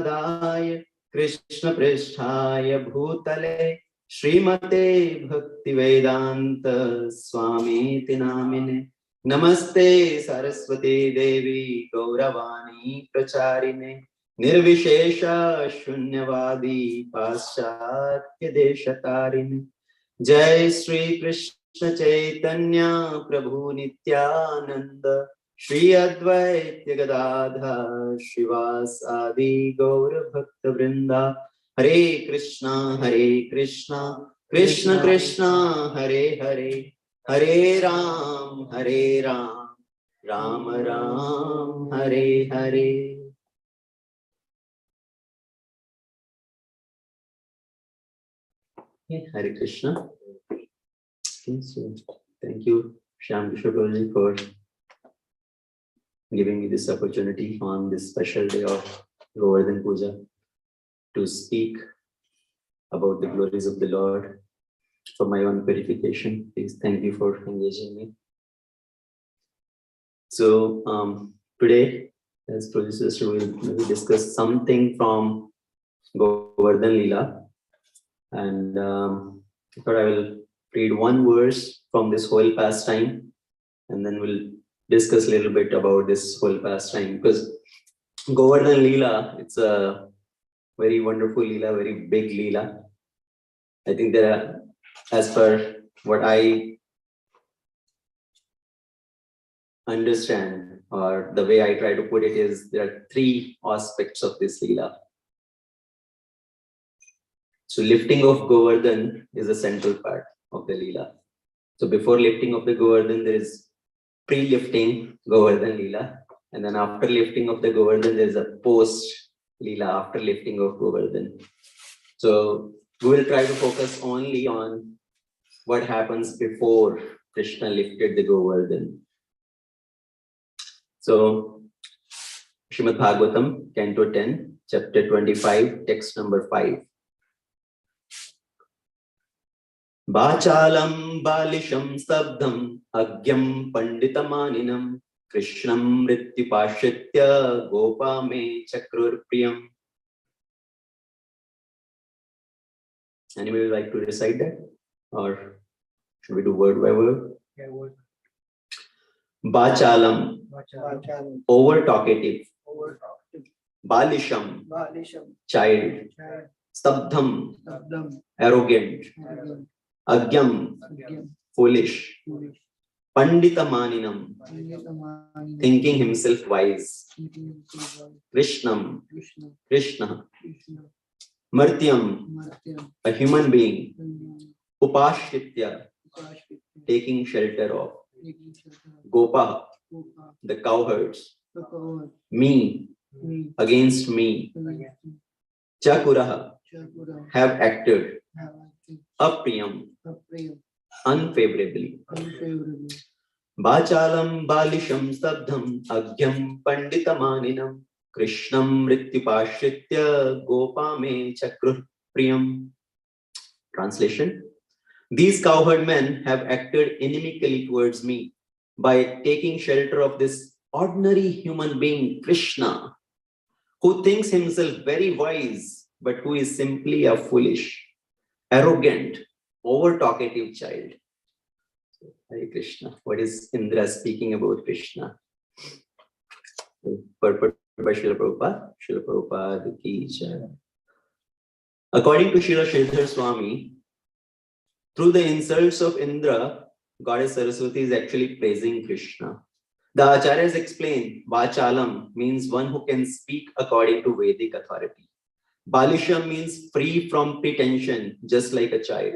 Prabhupadaya Krishna Pristhaya Bhutale Srimate Bhaktivedanta Swami Tinamine Namaste Saraswati Devi Gauravani Pracharine Nirvishesha Shunyavadi Paschatya Deshatarine Jai Shri Krishna Chaitanya Prabhu Nityananda Shri Advaita Gadadha Shivasadi Gaura Bhakta Vrinda Hare Krishna Krishna Krishna Hare Hare Hare Ram Ram Ram Hare Hare. Hare Krishna. Okay, so thank you, Shyam Kishore Prabhuji, for giving me this opportunity on this special day of Govardan Puja to speak about the glories of the Lord for my own purification. Please, thank you for engaging me. So today, as Professor will discuss something from Govardhan Leela, and I thought I will read one verse from this whole pastime, and then we'll discuss a little bit about this whole pastime, because Govardhan Leela, it's a very wonderful Leela, very big Leela. I think there are, as per what I understand, or the way I try to put it is, there are three aspects of this Leela. So lifting of Govardhan is a central part of the Leela. So before lifting of the Govardhan, there is pre-lifting Govardhan Leela. And then after lifting of the Govardhan, there is a post-Leela after lifting of Govardhan. So we will try to focus only on what happens before Krishna lifted the Govardhan. So Srimad Bhagavatam, Canto 10, Chapter 25, Text number 5. Bachalam balisham sabdham agyam panditamaninam Krishnam rityupashitya gopa me chakrur priyam. Anybody would like to recite that? Or should we do word by word? Yeah, word. Bachalam, over talkative. Balisham, child. Stabdham, arrogant. Agyam, foolish. Panditamaninam, thinking himself wise. Krishnam, Krishna. Martyam, a human being. Upashitya, taking shelter of. Gopa, the cowherds. Me, against me. Chakuraha, have acted. Apriyam, unfavorably. Bachalam balisham sabdham agyam panditamaninam Krishnam rityupashitya gopa me chakrur priyam. Translation: these cowherd men have acted inimically towards me by taking shelter of this ordinary human being, Krishna, who thinks himself very wise, but who is simply a foolish, arrogant, over-talkative child. Hare Krishna. What is Indra speaking about Krishna? Purport by Srila Prabhupada. Srila Prabhupada ki jai. According to Srila Sridhar Swami, through the insults of Indra, Goddess Saraswati is actually praising Krishna. The Acharyas explain, Vachalam means one who can speak according to Vedic authority. Balisham means free from pretension, just like a child.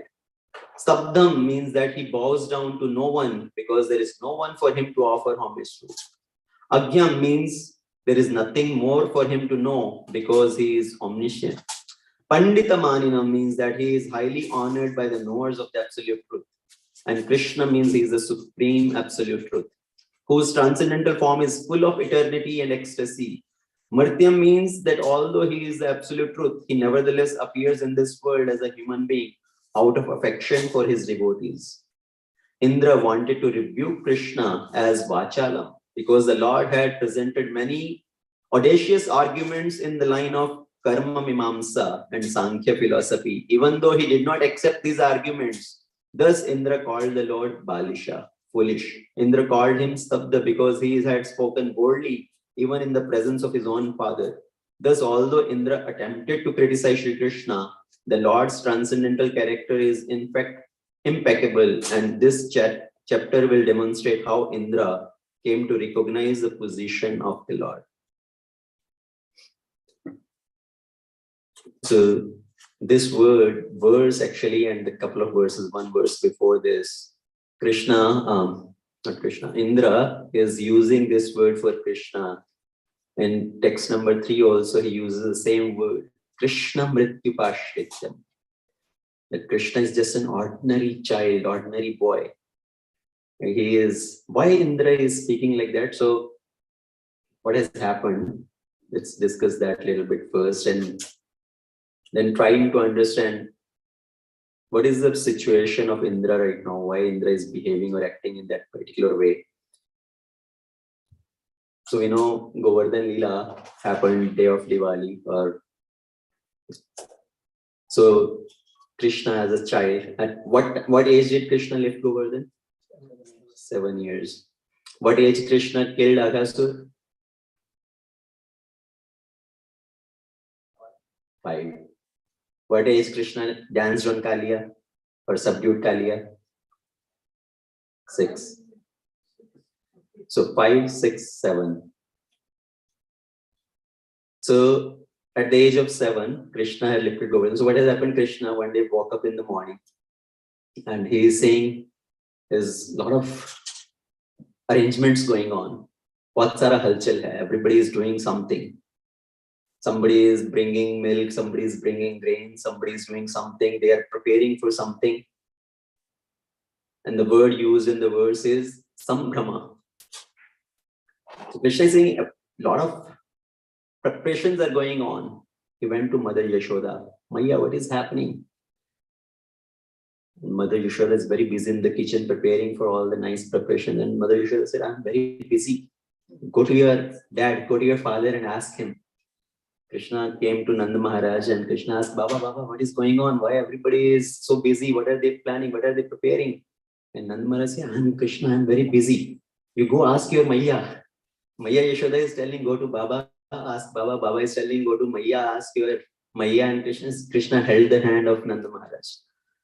Sabdam means that he bows down to no one because there is no one for him to offer homage to. Agyam means there is nothing more for him to know because he is omniscient. Panditamaninam means that he is highly honored by the knowers of the absolute truth. And Krishna means he is the supreme absolute truth, whose transcendental form is full of eternity and ecstasy. Martyam means that although he is the absolute truth, he nevertheless appears in this world as a human being out of affection for his devotees. Indra wanted to rebuke Krishna as Vachalam because the Lord had presented many audacious arguments in the line of Karma Mimamsa and Sankhya philosophy, even though he did not accept these arguments. Thus Indra called the Lord Balisha, foolish. Indra called him Stabda because he had spoken boldly, even in the presence of his own father. Thus, although Indra attempted to criticize Sri Krishna, the Lord's transcendental character is in fact impeccable, and this chapter will demonstrate how Indra came to recognize the position of the Lord. So this verse actually, and a couple of verses, one verse before this, Indra is using this word for Krishna. In text number 3 also, he uses the same word, Krishna Mrityupashrityam. That Krishna is just an ordinary child, ordinary boy. Why Indra is speaking like that? So what has happened? Let's discuss that a little bit first, and then trying to understand what is the situation of Indra right now, why Indra is behaving or acting in that particular way. So we know Govardhan Leela happened day of Diwali, so Krishna as a child. At what age did Krishna left Govardhan? 7 years. What age Krishna killed Aghasur? 5. What age Krishna danced on Kaliya or subdued Kaliya? 6. So 5, 6, 7. So at the age of 7, Krishna had lifted Govardhan. So what has happened? Krishna one day woke up in the morning and he is saying there's a lot of arrangements going on. Bahut sara halchal hai. Everybody is doing something. Somebody is bringing milk, somebody is bringing grain, somebody is doing something. They are preparing for something. And the word used in the verse is Sambhrama. So Krishna is saying a lot of preparations are going on. He went to Mother Yashoda. Maya, what is happening? And Mother Yashoda is very busy in the kitchen preparing for all the nice preparation. And Mother Yashoda said, I'm very busy. Go to your dad, go to your father and ask him. Krishna came to Nanda Maharaj and Krishna asked, Baba, what is going on? Why everybody is so busy? What are they planning? What are they preparing? And Nanda Maharaj said, I'm Krishna, I'm very busy. You go ask your Maya. Maya Yashoda is telling, go to Baba, ask Baba. Baba is telling, go to Maya, ask your Maya. And Krishna held the hand of Nanda Maharaj.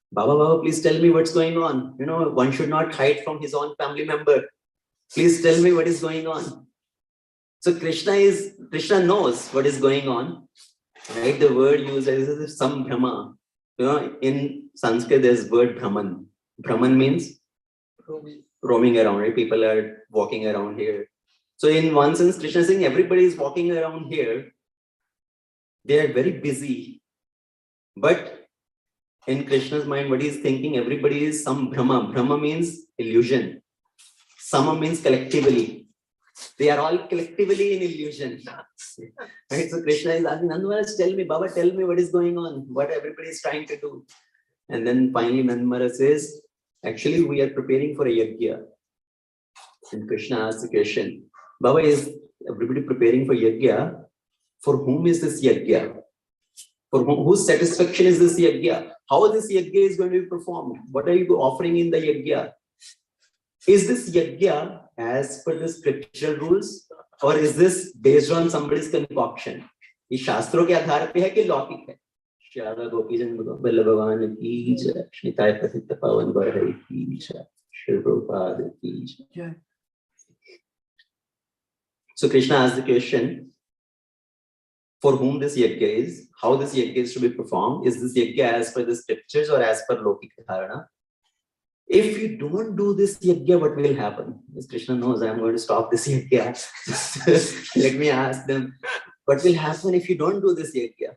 Baba, please tell me what's going on. You know, one should not hide from his own family member. Please tell me what is going on. So Krishna knows what is going on. Right? The word used is Sambhrama. You know, in Sanskrit there's word Brahman. Brahman means roaming around, right? People are walking around here. So in one sense, Krishna is saying everybody is walking around here. They are very busy. But in Krishna's mind, what he is thinking, everybody is Sambhrama. Brahma means illusion. Sama means collectively. They are all collectively in illusion. Right? So Krishna is asking, Nanda Maharaj, tell me, Baba, tell me what is going on, what everybody is trying to do. And then finally Nanda Maharaj says, actually we are preparing for a yajna. And Krishna asks the question, Baba, is everybody preparing for yajna? For whom is this yajna? For whose satisfaction is this yajna? How this yajna is going to be performed? What are you offering in the yajna? Is this yajna as per the scriptural rules, or is this based on somebody's concoction? ये शास्त्रों के आधार पे है कि लौकिक है? श्यादा गोपीजन बल्लभ भगवान की जय, निताय प्रसिद्ध पावन बरहरि की जय, श्री प्रभुपाद की जय. So Krishna asked the question, for whom this yajna is, how this yajna is to be performed. Is this yajna as per the scriptures or as per lokika dharana? If you don't do this yajna, what will happen? As Krishna knows, I'm going to stop this yajna. Let me ask them, what will happen if you don't do this yajna?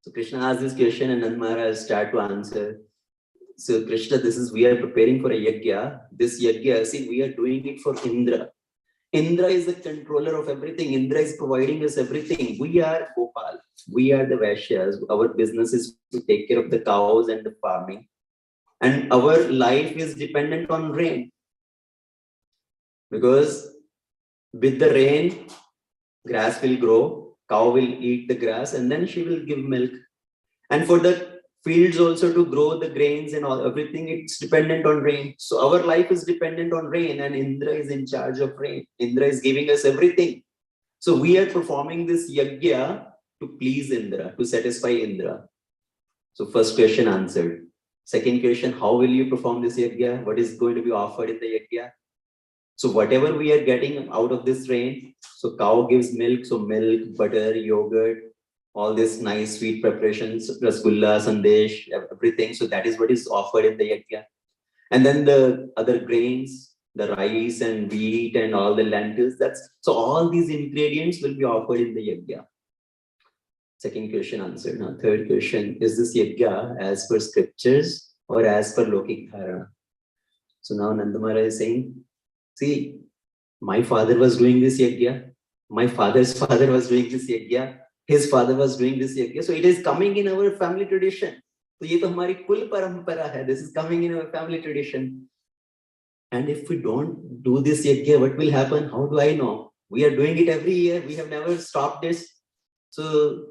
So Krishna asked this question and Nanda Maharaj started to answer. So Krishna, we are preparing for a yajna. This yajna, see, we are doing it for Indra. Indra is the controller of everything. Indra is providing us everything. We are Gopal. We are the Vaishyas. Our business is to take care of the cows and the farming. And our life is dependent on rain. Because with the rain, grass will grow, cow will eat the grass and then she will give milk. And for the fields also to grow the grains and all everything, it's dependent on rain. So our life is dependent on rain, and Indra is in charge of rain. Indra is giving us everything. So we are performing this yajna to please Indra, to satisfy Indra. So first question answered. Second question, how will you perform this yajna? What is going to be offered in the yajna? So whatever we are getting out of this rain, so cow gives milk, so milk, butter, yogurt, all this nice sweet preparations, rasgulla, sandesh, everything. So that is what is offered in the yajna. And then the other grains, the rice and wheat and all the lentils, so all these ingredients will be offered in the yajna. Second question answered. Now third question, is this yajna as per scriptures or as per lokik dharana? So now Nanda Maharaj is saying, see, my father was doing this yajna, my father's father was doing this yajna, his father was doing this yajna. So it is coming in our family tradition. So ये तो हमारी कुल परंपरा है. This is coming in our family tradition. And if we don't do this yajna, what will happen? How do I know? We are doing it every year. We have never stopped this. So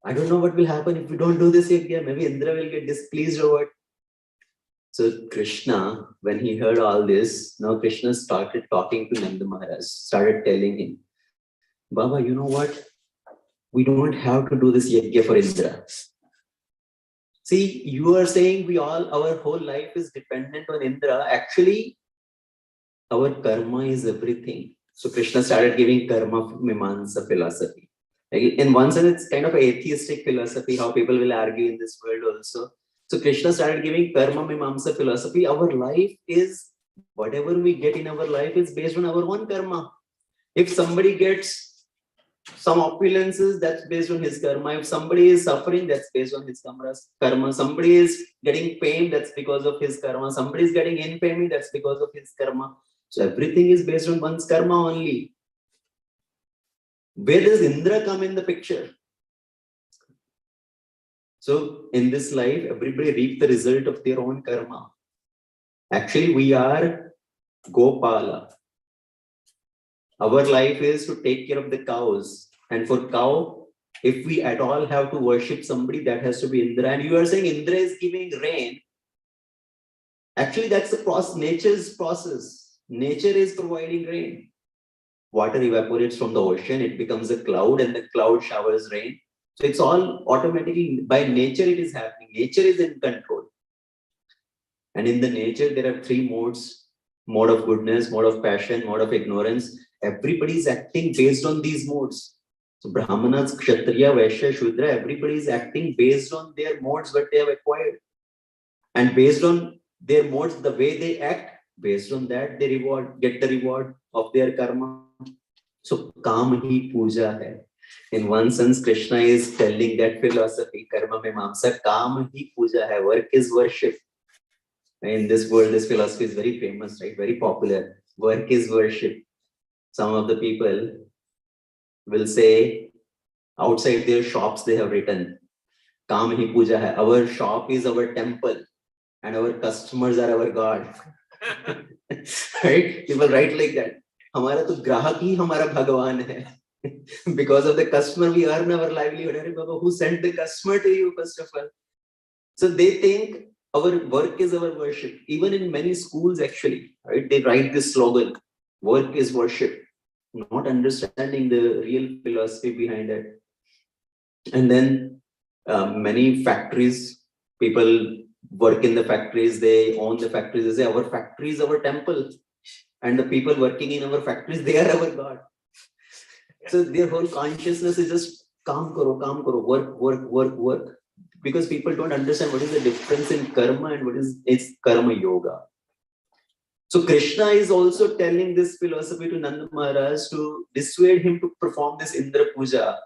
I don't know what will happen if we don't do this yajna. Maybe Indra will get displeased or what. So Krishna, when he heard all this, now Krishna started talking to Nanda Maharaj, started telling him, Baba, you know what? We don't have to do this yajna for Indra. See, you are saying our whole life is dependent on Indra. Actually, our karma is everything. So Krishna started giving karma mimamsa philosophy. In one sense, it's kind of an atheistic philosophy, how people will argue in this world also. So Krishna started giving karma mimamsa philosophy. Our life is, whatever we get in our life is based on our own karma. If somebody gets some opulences, that's based on his karma. If somebody is suffering, that's based on his karma. Somebody is getting pain, that's because of his karma. Somebody is getting infamy, that's because of his karma. So everything is based on one's karma only. Where does Indra come in the picture? So in this life, everybody reap the result of their own karma. Actually, we are Gopala. Our life is to take care of the cows. And for cow, if we at all have to worship somebody, that has to be Indra. And you are saying Indra is giving rain. Actually, that's the process, nature's process. Nature is providing rain. Water evaporates from the ocean, it becomes a cloud, and the cloud showers rain. So it's all automatically, by nature it is happening. Nature is in control. And in the nature, there are three modes: mode of goodness, mode of passion, mode of ignorance. Everybody is acting based on these modes. So Brahmanas, Kshatriya, Vaishya, Shudra, everybody is acting based on their modes what they have acquired. And based on their modes, the way they act, based on that, they get the reward of their karma. So Kam hi puja hai. In one sense, Krishna is telling that philosophy, karma mimamsa, Kam hi puja hai. Work is worship. In this world, this philosophy is very famous, right? Very popular. Work is worship. Some of the people will say, outside their shops, they have written, Kam hi puja hai. Our shop is our temple and our customers are our God. Right? People write like that. हमारा तो ग्राहक ही हमारा भगवान है. Because of the customer, we earn our livelihood. Hey, Baba, who sent the customer to you, first of all? So they think our work is our worship. Even in many schools, actually, right? They write this slogan, work is worship, not understanding the real philosophy behind it. And then many factories, people work in the factories, they own the factories, they say our factory is our temple. And the people working in our factories, they are our God. So their whole consciousness is just kaam karo, work. Because people don't understand what is the difference in karma and what is karma yoga. So Krishna is also telling this philosophy to Nanda Maharaj to dissuade him to perform this Indra Puja.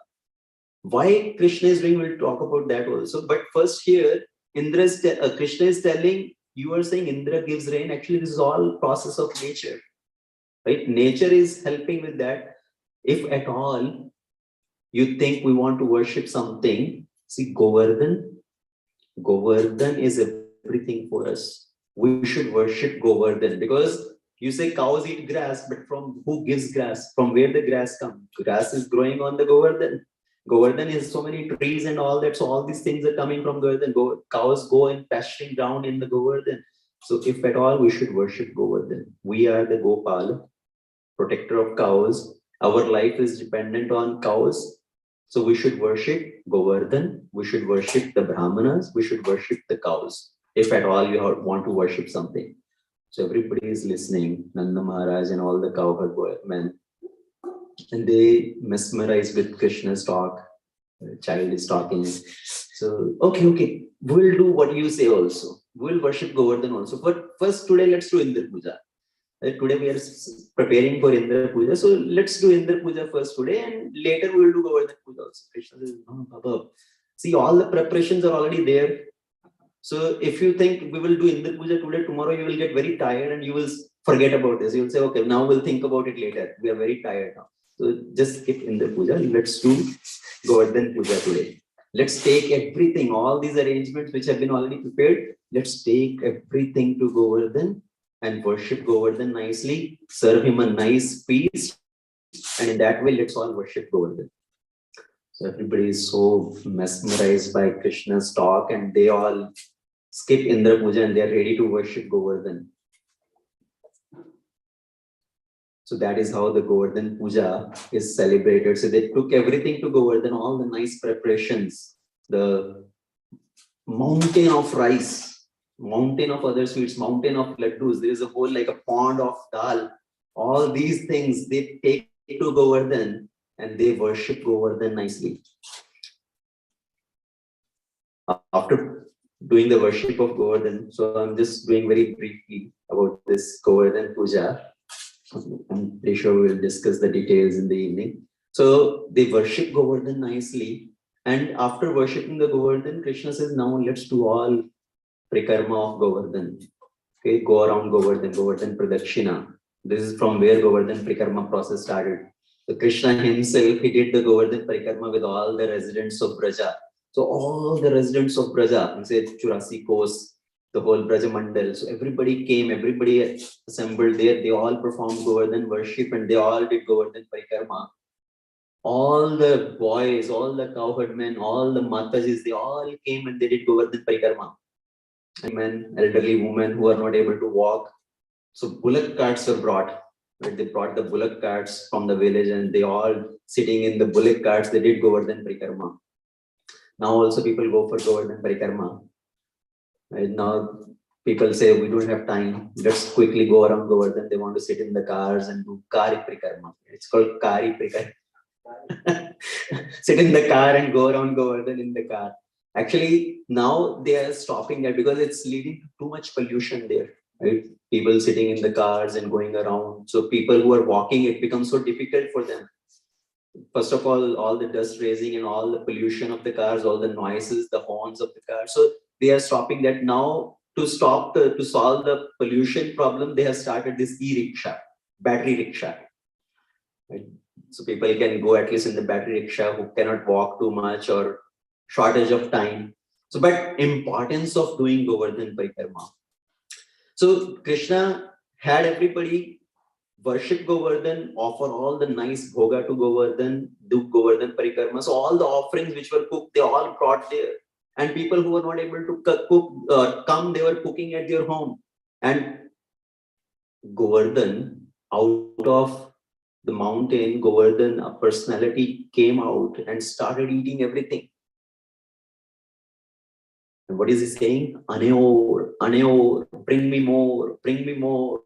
Why Krishna is doing, we'll talk about that also. But first here, Krishna is telling, you are saying Indra gives rain. Actually, this is all process of nature. Right? Nature is helping with that. If at all you think we want to worship something, see Govardan is everything for us. We should worship Govardan because you say cows eat grass, but from who gives grass? From where the grass comes? Grass is growing on the Govardan. Govardhan is so many trees and all that. So all these things are coming from Govardhan. Cows go and pasturing ground in the Govardhan. So if at all, we should worship Govardhan. We are the Gopal, protector of cows. Our life is dependent on cows. So we should worship Govardhan. We should worship the Brahmanas. We should worship the cows. If at all you want to worship something. So everybody is listening, Nanda Maharaj and all the cowherd men. And they mesmerize with Krishna's talk. The child is talking. So, okay, we'll do what you say also. We'll worship Govardhan also. But first today, let's do Indra Puja. Today we are preparing for Indra Puja. So let's do Indra Puja first today and later we will do Govardhan Puja also. Krishna says, no, Baba. See, all the preparations are already there. So if you think we will do Indra Puja today, tomorrow you will get very tired and you will forget about this. You will say, okay, now we'll think about it later. We are very tired now. So just skip Indra Puja. Let's do Govardan Puja today. Let's take everything, all these arrangements which have been already prepared. Let's take everything to Govardhan and worship Govardhan nicely, serve him a nice feast, and in that way, let's all worship Govardhan. So everybody is so mesmerized by Krishna's talk, and they all skip Indra Puja and they are ready to worship Govardhan. So that is how the Govardhan Puja is celebrated. So they took everything to Govardhan, all the nice preparations, the mountain of rice, mountain of other sweets, mountain of laddus. There is a whole like a pond of dal. All these things they take to Govardhan and they worship Govardhan nicely. After doing the worship of Govardhan, so I'm just doing very briefly about this Govardhan Puja. I'm pretty sure we'll discuss the details in the evening. So they worship Govardhan nicely. And after worshipping the Govardhan, Krishna says, now let's do all Prikarma of Govardhan. Okay, go around Govardhan, Govardhan Pradakshina. This is from where Govardhan Prikarma process started. So Krishna himself, he did the Govardhan Prikarma with all the residents of Braja. So all the residents of Braja, he said Churasi Kos, the whole Braja Mandal. So everybody came, everybody assembled there. They all performed Govardhan worship and they all did Govardhan Parikarma. All the boys, all the cowherd men, all the Matajis, they all came and they did Govardhan Parikarma. Men, elderly women who are not able to walk. So bullock carts were brought. Right? They brought the bullock carts from the village and they all sitting in the bullock carts, they did Govardhan Parikarma. Now also people go for Govardhan Parikarma. Right now, people say we don't have time. Let's quickly go around Govardan. They want to sit in the cars and do Kari Prikarma. It's called Kari Prikarma. Sit in the car and go around Govardhan in the car. Actually, now they are stopping that because it's leading to too much pollution there. Right? People sitting in the cars and going around. So people who are walking, it becomes so difficult for them. First of all the dust raising and all the pollution of the cars, all the noises, the horns of the cars. So they are stopping that now to solve the pollution problem. They have started this e-rickshaw, battery rickshaw. Right? So people can go at least in the battery rickshaw who cannot walk too much or shortage of time. So, but importance of doing Govardhan Parikarma. So Krishna had everybody worship Govardhan, offer all the nice bhoga to Govardhan, do Govardhan Parikarma. So all the offerings which were cooked, they all brought there. And people who were not able to come, they were cooking at their home. And Govardhan, out of the mountain, Govardhan, a personality came out and started eating everything. And what is he saying? Aneor, Aneor, bring me more, bring me more.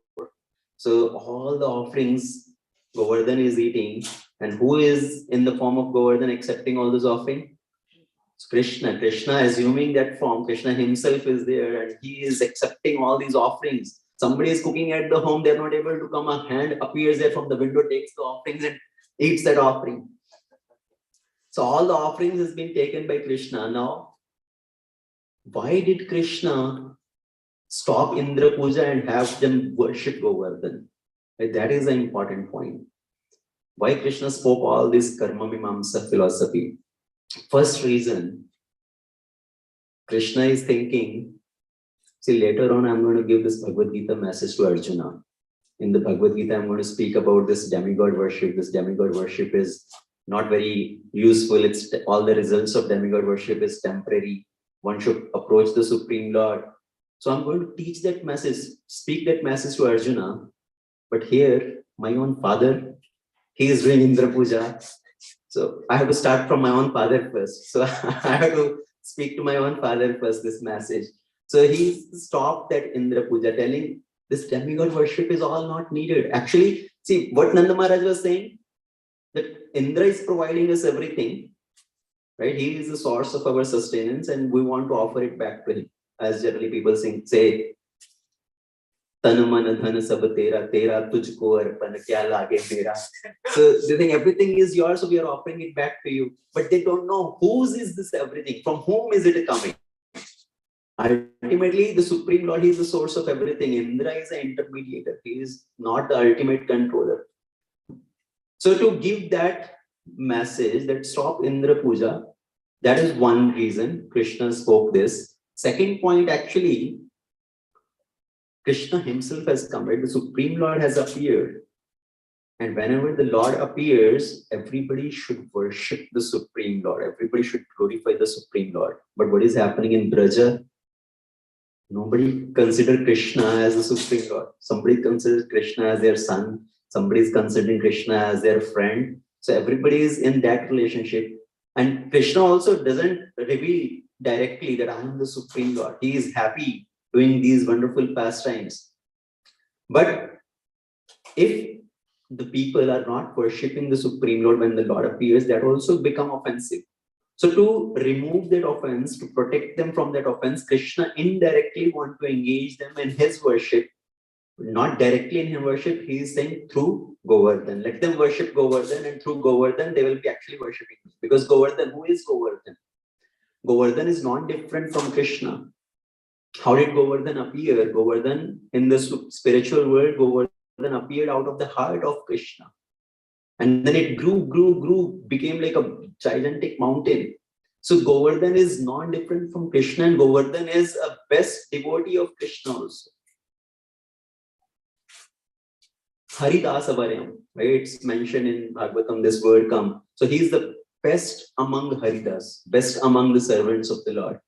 So all the offerings Govardhan is eating, and who is in the form of Govardhan accepting all those offerings? It's Krishna. Krishna assuming that form. Krishna himself is there and he is accepting all these offerings. Somebody is cooking at the home, they're not able to come. A hand appears there from the window, takes the offerings and eats that offering. So all the offerings has been taken by Krishna. Now, why did Krishna stop Indra Puja and have them worship Govardhan? That is an important point. Why Krishna spoke all this Karma Mimamsa philosophy? First reason, Krishna is thinking, see, later on I'm going to give this Bhagavad Gita message to Arjuna. In the Bhagavad Gita, I'm going to speak about this demigod worship. This demigod worship is not very useful. It's all the results of demigod worship is temporary. One should approach the Supreme Lord. So I'm going to teach that message, speak that message to Arjuna. But here, my own father, he is doing Indra Puja. So I have to start from my own father first. So I have to speak to my own father first, this message. So he stopped that Indra Puja, telling this demigod worship is all not needed. Actually, see what Nanda Maharaj was saying, that Indra is providing us everything, right? He is the source of our sustenance and we want to offer it back to him. As generally people say, Tan man dhan sab tera, tera tujhko arpan, kya lage mera. So they think everything is yours, so we are offering it back to you. But they don't know whose is this everything, from whom is it coming. Ultimately, the Supreme Lord, he is the source of everything. Indra is an intermediator. He is not the ultimate controller. So to give that message that stop Indra Puja, that is one reason Krishna spoke this. Second point, actually, Krishna himself has come, right? The Supreme Lord has appeared. And whenever the Lord appears, everybody should worship the Supreme Lord. Everybody should glorify the Supreme Lord. But what is happening in Braja? Nobody considers Krishna as the Supreme Lord. Somebody considers Krishna as their son. Somebody is considering Krishna as their friend. So everybody is in that relationship. And Krishna also doesn't reveal directly that I am the Supreme Lord. He is happy doing these wonderful pastimes. But if the people are not worshipping the Supreme Lord when the Lord appears, that also become offensive. So to remove that offense, to protect them from that offense, Krishna indirectly want to engage them in his worship, not directly in his worship. He is saying through Govardhan. Let them worship Govardhan, and through Govardhan, they will be actually worshipping me. Because Govardhan, who is Govardhan? Govardhan is not different from Krishna. How did Govardhan appear? Govardhan, in the spiritual world, Govardhan appeared out of the heart of Krishna. And then it grew, became like a gigantic mountain. So Govardhan is not different from Krishna, and Govardhan is a best devotee of Krishna also. Haridasa Varyam, right? It's mentioned in Bhagavatam, this word come. So he is the best among Haridas, best among the servants of the Lord.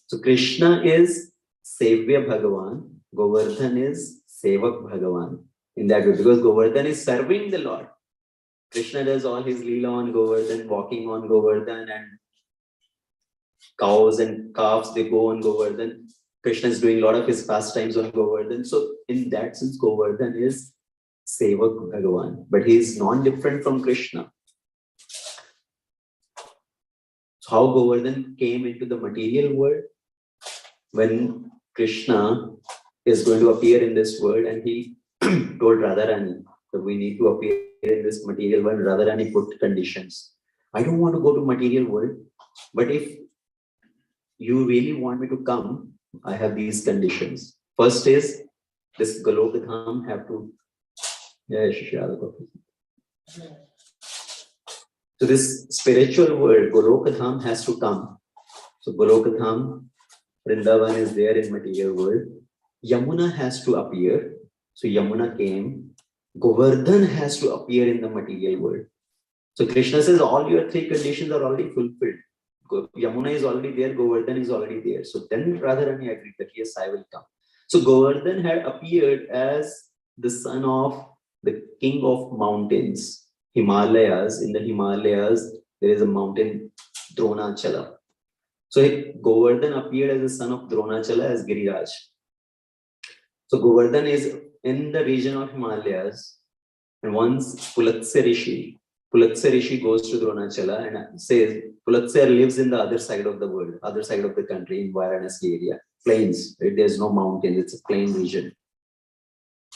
So Krishna is Sevya Bhagavan, Govardhan is Sevak Bhagavan. In that way, because Govardhan is serving the Lord. Krishna does all his Leela on Govardhan, walking on Govardhan, and cows and calves, they go on Govardhan. Krishna is doing a lot of his pastimes on Govardhan. So in that sense, Govardhan is Sevak Bhagavan, but he is non-different from Krishna. So how Govardhan came into the material world? When Krishna is going to appear in this world, and he told Radharani that we need to appear in this material world. Radharani put conditions. I don't want to go to material world, but if you really want me to come, I have these conditions. First is this Golokadham have to. So this spiritual world, Golokadham has to come. So Golokadham, Vrindavan is there in material world. Yamuna has to appear. So Yamuna came. Govardhan has to appear in the material world. So Krishna says all your three conditions are already fulfilled. Yamuna is already there, Govardhan is already there. So then Radharani agreed that yes, I will come. So Govardhan had appeared as the son of the king of mountains, Himalayas. In the Himalayas, there is a mountain, Dronachala. So Govardhan appeared as the son of Dronachala as Giriraj. So Govardhan is in the region of Himalayas, and once Pulatsa Rishi goes to Dronachala and says, Pulatsa lives in the other side of the world, other side of the country, in Varanasi area, plains, right? There's no mountains, it's a plain region.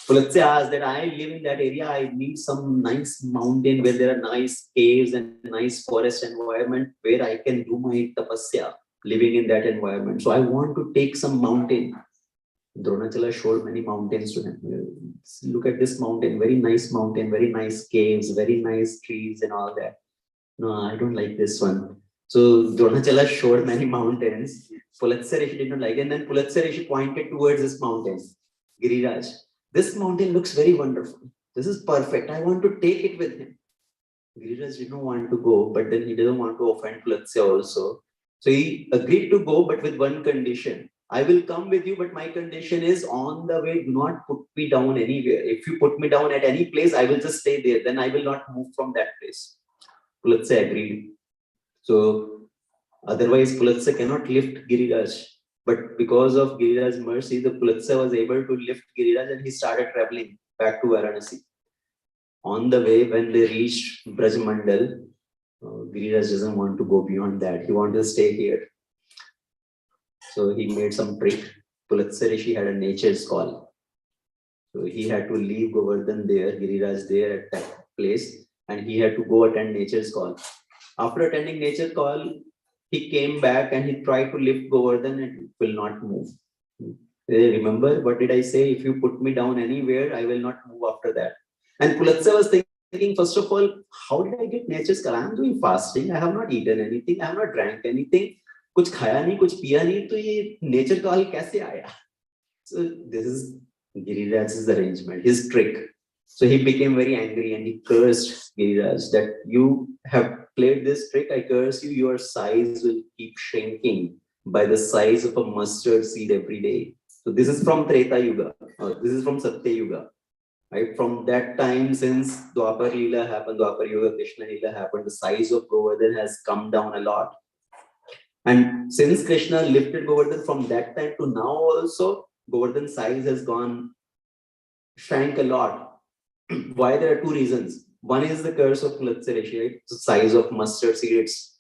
Pulatsa asks that I live in that area, I need some nice mountain where there are nice caves and nice forest environment where I can do my tapasya, living in that environment. So I want to take some mountain. Dronachala showed many mountains to him. Look at this mountain, very nice caves, very nice trees and all that. No, I don't like this one. So Dronachala showed many mountains. Pulatsa Rishi did not like it. And then Pulatsa Rishi pointed towards this mountain, Giriraj. This mountain looks very wonderful. This is perfect. I want to take it with him. Giriraj did not want to go, but then he doesn't want to offend Pulatsya also. So he agreed to go, but with one condition. I will come with you, but my condition is on the way, do not put me down anywhere. If you put me down at any place, I will just stay there. Then I will not move from that place. Pulatsya agreed. So otherwise, Pulatsya cannot lift Giriraj. But because of Giriraj's mercy, the Pulatsya was able to lift Giriraj and he started traveling back to Varanasi. On the way, when they reached Brajmandal, Giriraj doesn't want to go beyond that. He wants to stay here. So he made some trick. Pulatsya Rishi had a nature's call. So he had to leave Govardan there, Giriraj there at that place, and he had to go attend nature's call. After attending nature's call, he came back and he tried to lift Govardan and it will not move. Remember, what did I say? If you put me down anywhere, I will not move after that. And Pulatsya was thinking, first of all, how did I get nature's call? I am doing fasting. I have not eaten anything. I have not drank anything. कुछ खाया नहीं, कुछ पिया नहीं, तो ये nature call कैसे आया? So this is Giriraj's arrangement, his trick. So he became very angry and he cursed Giriraj that you have played this trick. I curse you. Your size will keep shrinking by the size of a mustard seed every day. So this is from Treta Yuga. This is from Satya Yuga. Right? From that time, since Dwapar Leela happened, Dwapar Yuga, Krishna Leela happened, the size of Govardhan has come down a lot. And since Krishna lifted Govardhan from that time to now also, Govardhan's size has shrank a lot. Why? There are two reasons. One is the curse of Pulatsya Rishi, right? The size of mustard seeds.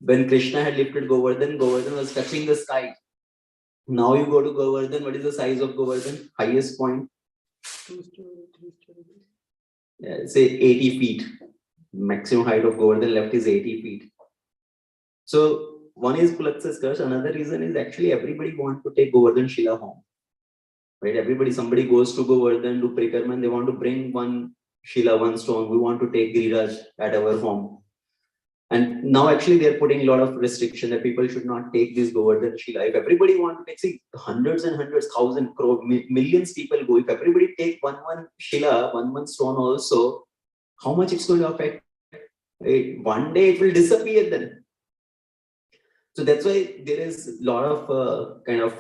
When Krishna had lifted Govardhan, Govardhan was touching the sky. Now you go to Govardhan, what is the size of Govardhan? Highest point? 2 stories, 3 stories. Yeah, say 80 feet. Maximum height of Govardhan left is 80 feet. So one is Pulatsya's curse. Another reason is actually everybody wants to take Govardhan Shila home. Right? Somebody goes to Govardhan, do Prikarman, they want to bring one Shila, one stone. We want to take Giriraj at our home. And now actually they're putting a lot of restriction that people should not take this Govardhan Shila. If everybody want to take, see, hundreds and hundreds, thousand, crore, millions people go. If everybody take one Shila, one stone also, how much it's going to affect? Right? One day it will disappear then. So that's why there is a lot of kind of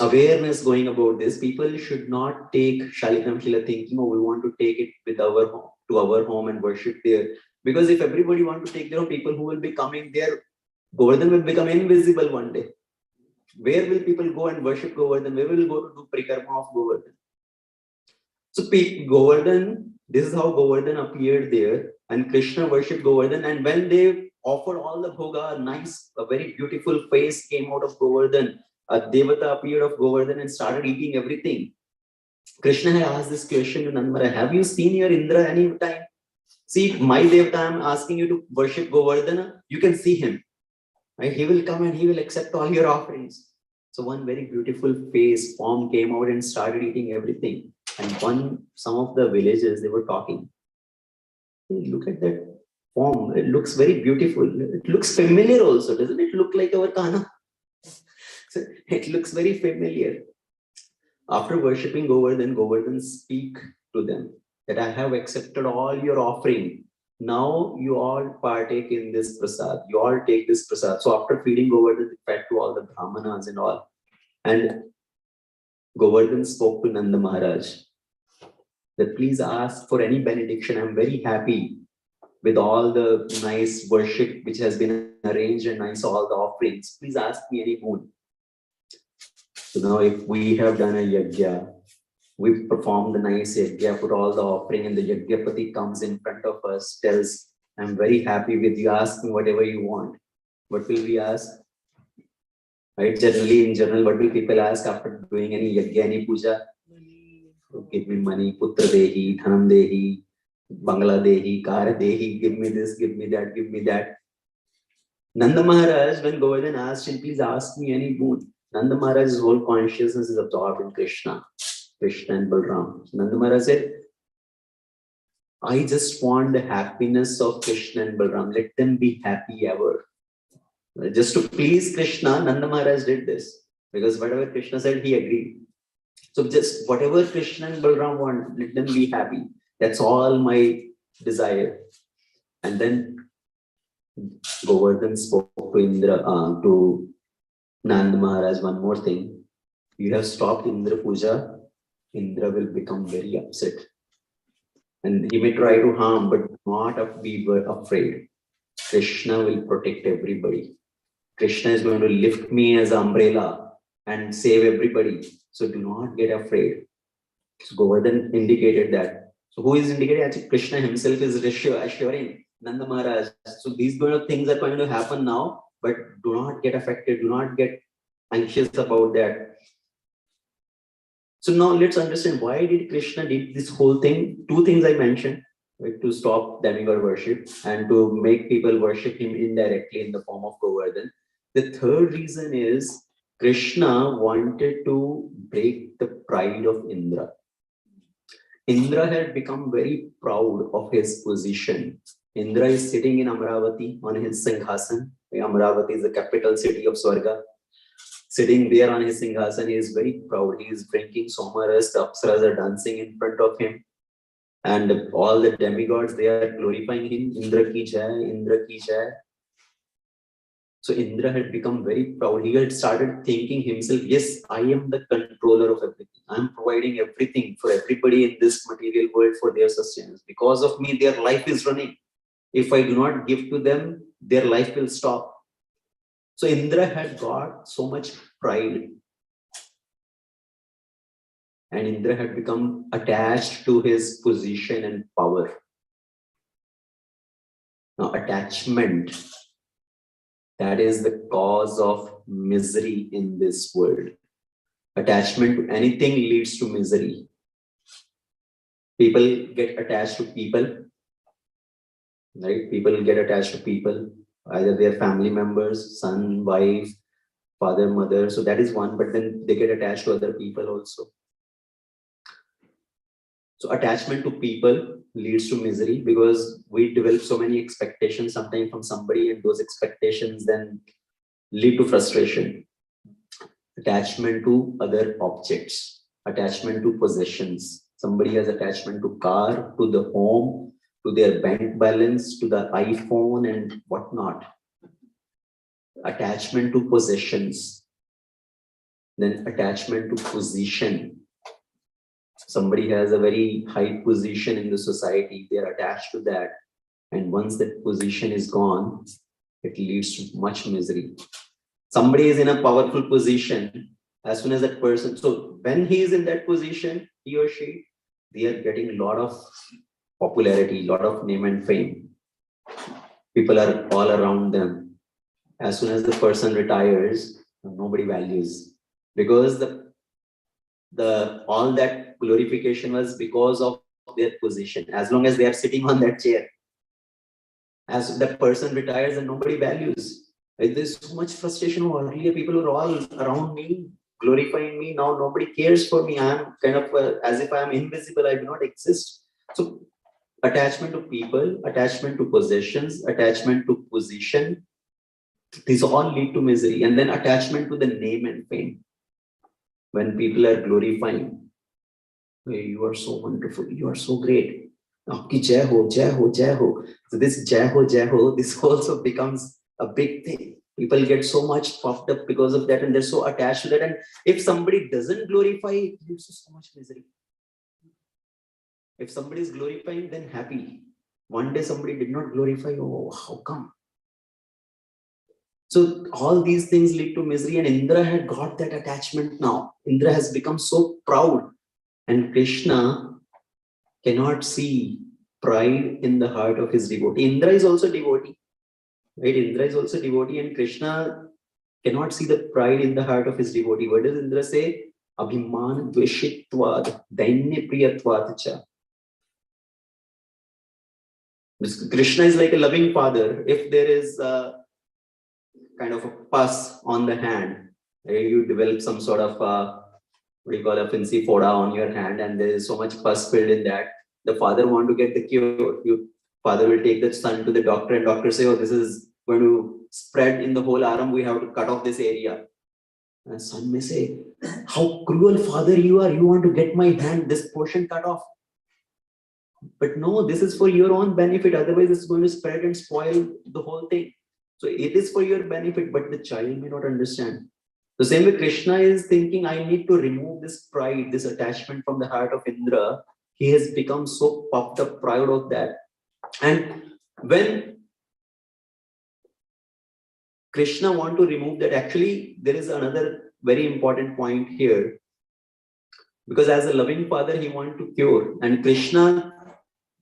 awareness going about this. People should not take Shaligram Shila thinking, oh, we want to take it with our home, to our home and worship there. Because if everybody want to take their own, people who will be coming there, Govardhan will become invisible one day. Where will people go and worship Govardhan? Where will go to do Prikarma of Govardhan? So Govardhan, this is how Govardhan appeared there, and Krishna worshipped Govardhan. And when they offered all the bhoga, a very beautiful face came out of Govardhan. A Devata appeared of Govardhan and started eating everything. Krishna had asked this question to Nandamara, have you seen your Indra any time? See, my Devata, I am asking you to worship Govardhana. You can see him. Right? He will come and he will accept all your offerings. So one very beautiful form came out and started eating everything. And some of the villages, they were talking. Hey, look at that form. It looks very beautiful. It looks familiar also. Doesn't it look like our Kana? So it looks very familiar. After worshipping Govardhan speak to them that I have accepted all your offering. Now you all partake in this prasad. You all take this prasad. So after feeding Govardhan, they fed to all the brahmanas and all. And Govardhan spoke to Nanda Maharaj that please ask for any benediction. I'm very happy with all the nice worship which has been arranged and nice all the offerings. Please ask me any boon. So now if we have done a yajna, we performed the nice yajna, put all the offering, and the yajnapati comes in front of us, tells, I'm very happy with you, ask me whatever you want. What will we ask? Right? Generally, in general, what will people ask after doing any yajna, any puja? Give me money, putra dehi, dhanam dehi, bangla dehi, car dehi, give me this, give me that, give me that. Nanda Maharaj, when Govardan asked him, please ask me any boon, Nanda Maharaj's whole consciousness is absorbed in Krishna and Balram. So Nanda Maharaj said, I just want the happiness of Krishna and Balram. Let them be happy ever. Just to please Krishna, Nanda Maharaj did this. Because whatever Krishna said, he agreed. So just whatever Krishna and Balram want, let them be happy. That's all my desire. And then Govardan spoke to Indra, to Nand Maharaj one more thing. You have stopped Indra Puja, Indra will become very upset. And he may try to harm, but not be afraid. Krishna will protect everybody. Krishna is going to lift me as an umbrella and save everybody. So do not get afraid. So Govardan indicated that. So who is indicating? Actually, Krishna himself is assuring Nanda Maharaj. So these kind of things are going to happen now, but do not get affected. Do not get anxious about that. So now let's understand why did Krishna did this whole thing. Two things I mentioned, right, to stop demigod worship and to make people worship him indirectly in the form of Govardhan. The third reason is Krishna wanted to break the pride of Indra. Indra had become very proud of his position. Indra is sitting in Amravati on his Singhasan. Amravati is the capital city of Swarga. Sitting there on his Singhasan, he is very proud. He is drinking Somaras, the Apsaras are dancing in front of him. And all the demigods, they are glorifying him. Indra ki jai, Indra ki jai. So Indra had become very proud. He had started thinking himself, yes, I am the controller of everything. I am providing everything for everybody in this material world for their sustenance. Because of me, their life is running. If I do not give to them, their life will stop. So Indra had got so much pride. And Indra had become attached to his position and power. Now, attachment, that is the cause of misery in this world. Attachment to anything leads to misery. People get attached to people, right? People get attached to people, either their family members, son, wife, father, mother. So that is one, but then they get attached to other people also. So attachment to people leads to misery because we develop so many expectations sometimes from somebody, and those expectations then lead to frustration. Attachment to other objects, attachment to possessions. Somebody has attachment to car, to the home, to their bank balance, to the iPhone and whatnot. Attachment to possessions. Then attachment to position. Somebody has a very high position in the society, they are attached to that. And once that position is gone, it leads to much misery. Somebody is in a powerful position, as soon as that person, so when he is in that position, he or she, they are getting a lot of popularity, a lot of name and fame. People are all around them. As soon as the person retires, nobody values, because the all that glorification was because of their position. As long as they are sitting on that chair, as the person retires and nobody values. There's so much frustration. Earlier people were all around me, glorifying me. Now nobody cares for me. I'm kind of as if I'm invisible. I do not exist. So attachment to people, attachment to possessions, attachment to position, these all lead to misery. And then attachment to the name and fame. When people are glorifying, hey, you are so wonderful, you are so great. Jai ho, jai ho, jai ho. So this jai ho, this also becomes a big thing. People get so much puffed up because of that, and they're so attached to that. And if somebody doesn't glorify, it leads to so much misery. If somebody is glorifying, then happy. One day somebody did not glorify, oh, how come? So all these things lead to misery, and Indra had got that attachment now. Indra has become so proud, and Krishna cannot see pride in the heart of his devotee. Indra is also devotee, right? Indra is also devotee, and Krishna cannot see the pride in the heart of his devotee. What does Indra say? Abhiman dveshitvad dainya priyatvad cha. Krishna is like a loving father. If there is a kind of a pus on the hand, you develop some sort of what do you call a fancy foda on your hand, and there is so much pus filled in that. The father want to get the cure. Father will take the son to the doctor, and doctor say, oh, this is going to spread in the whole arm. We have to cut off this area. And son may say, how cruel father you are. You want to get my hand, this portion cut off. But no, this is for your own benefit. Otherwise, it's going to spread and spoil the whole thing. So it is for your benefit, but the child may not understand. The same way Krishna is thinking, I need to remove this pride, this attachment from the heart of Indra. He has become so puffed up, proud of that. And when Krishna want to remove that, actually, there is another very important point here. Because as a loving father, he wants to cure. And Krishna,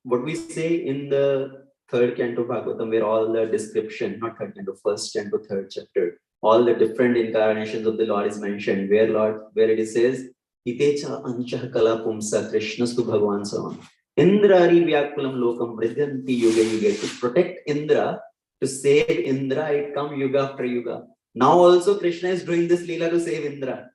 what we say in the third canto Bhagavatam, where all the description, not third canto, first canto, third chapter, all the different incarnations of the Lord is mentioned. Where it says, Itecha anchah kala pumsa Krishnastu Bhagavan Savam. Indrari Vyakulam Lokam Vridyanti Yuga Yuga. To protect Indra, to save Indra, it comes yuga after yuga. Now also Krishna is doing this Leela to save Indra.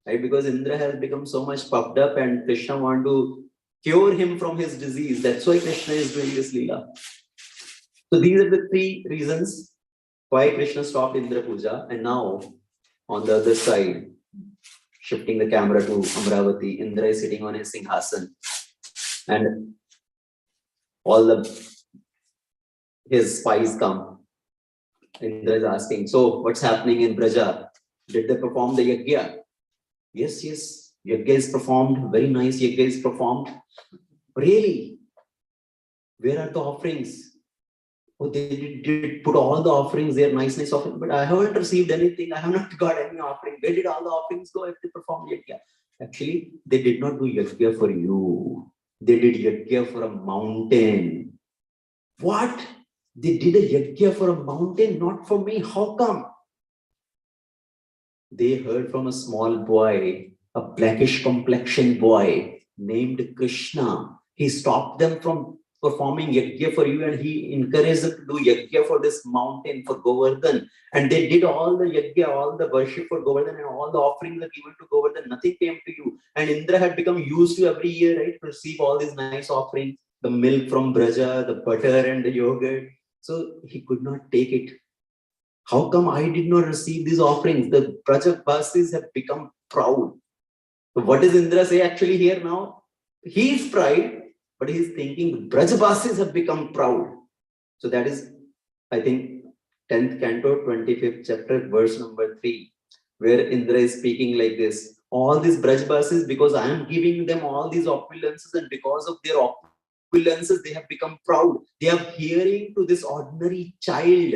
Right? Because Indra has become so much puffed up and Krishna want to cure him from his disease. That's why Krishna is doing this Leela. So these are the three reasons why Krishna stopped Indra Puja. And now on the other side, shifting the camera to Amravati, Indra is sitting on his Singhasan. And all his spies come. Indra is asking, so what's happening in Braja? Did they perform the Yajna? Yes, yes. Yajna is performed. Very nice Yajna is performed. Really? Where are the offerings? Oh, they did put all the offerings there, nice offerings. But I haven't received anything. I have not got any offering. Where did all the offerings go if they performed Yajna? Actually, they did not do Yajna for you. They did Yajna for a mountain. What? They did a Yajna for a mountain, not for me. How come? They heard from a small boy, a blackish complexion boy named Krishna. He stopped them from performing Yajna for you and he encouraged them to do Yajna for this mountain, for Govardan. And they did all the Yajna, all the worship for Govardan and all the offerings were given to Govardan. Nothing came to you. And Indra had become used to every year, right, to receive all these nice offerings, the milk from Braja, the butter and the yogurt. So he could not take it. How come I did not receive these offerings? The Brajavasis have become proud. So what does Indra say actually here now? He is pride, but he is thinking the Brajavasis have become proud. So that is, I think, 10th canto, 25th chapter, verse number 3, where Indra is speaking like this. All these Brajavasis, because I am giving them all these opulences and because of their opulences, they have become proud. They are hearing to this ordinary child,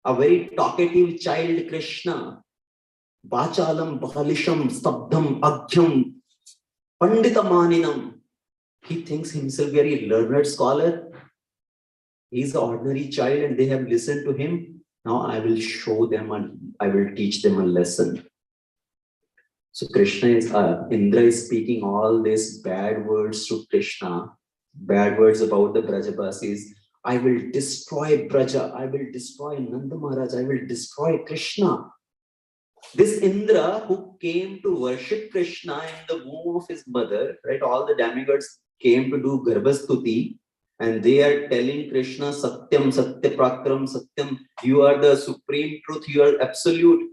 a very talkative child, Krishna. Bachalam, Bhalisham, Stabdham, Aghyam, Panditamaninam. He thinks himself very learned scholar. He's an ordinary child and they have listened to him. Now I will show them and I will teach them a lesson. So Krishna is, Indra is speaking all these bad words to Krishna, bad words about the Brajavasis. I will destroy Braja, I will destroy Nanda Maharaj, I will destroy Krishna. This Indra who came to worship Krishna in the womb of his mother, right? All the demigods came to do Garbhastuti and they are telling Krishna, Satyam, Satya Prakram, Satyam, you are the supreme truth, you are absolute.